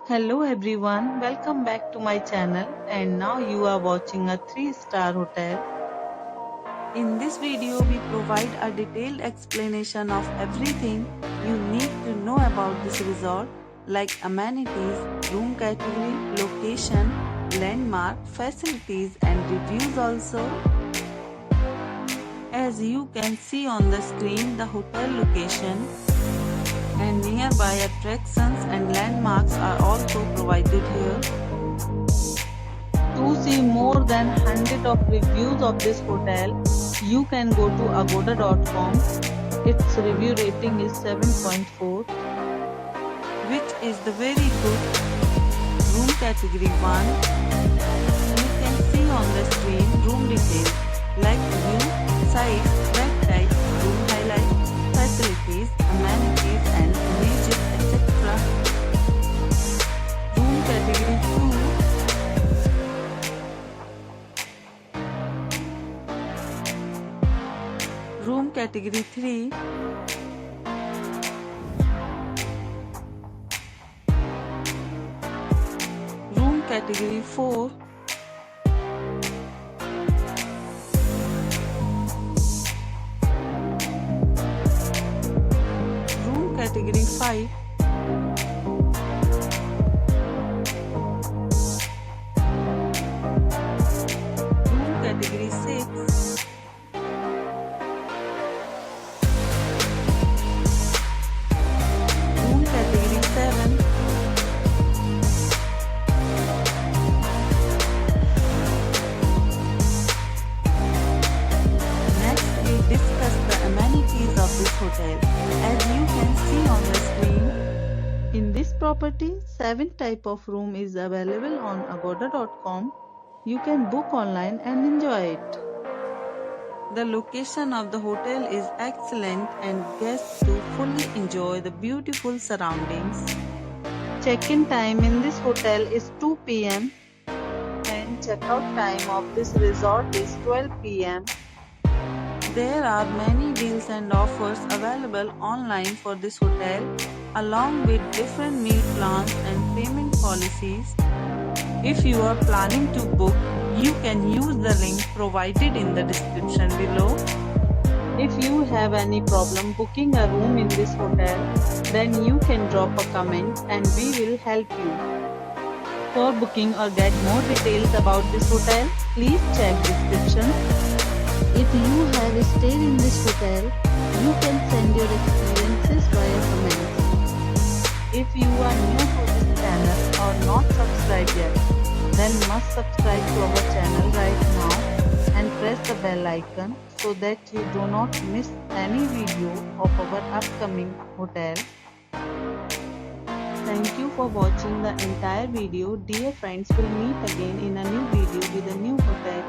Hello everyone, welcome back to my channel and now you are watching a 3-star hotel. In this video we provide a detailed explanation of everything you need to know about this resort like amenities, room category, location, landmark, facilities and reviews also. As you can see on the screen, the hotel location and nearby attractions and landmarks are also provided here. To see more than 100 of reviews of this hotel, you can go to agoda.com. Its review rating is 7.4, which is the very good. Room category 1. You can see on the screen room details like view, size, bed type, room highlights, facilities, amenities and region, etc. Room category 2. Room category 3. Room category 4. Room category 5. Room category 6. Room category 7. Next we discuss the amenities of this hotel. As you can see on the screen, in this property, 7 type of room is available on agoda.com. You can book online and enjoy it. The location of the hotel is excellent and guests do fully enjoy the beautiful surroundings. Check-in time in this hotel is 2 p.m. and check-out time of this resort is 12 p.m. There are many deals and offers available online for this hotel, along with different meal plans and payment policies. If you are planning to book, you can use the link provided in the description below. If you have any problem booking a room in this hotel, then you can drop a comment and we will help you. For booking or get more details about this hotel, please check description. If you have stayed in this hotel, you can send your experiences via comments. If you are new to this channel or not subscribed yet, then must subscribe to our channel right now and press the bell icon so that you do not miss any video of our upcoming hotel. Thank you for watching the entire video. Dear friends, we'll meet again in a new video with a new hotel.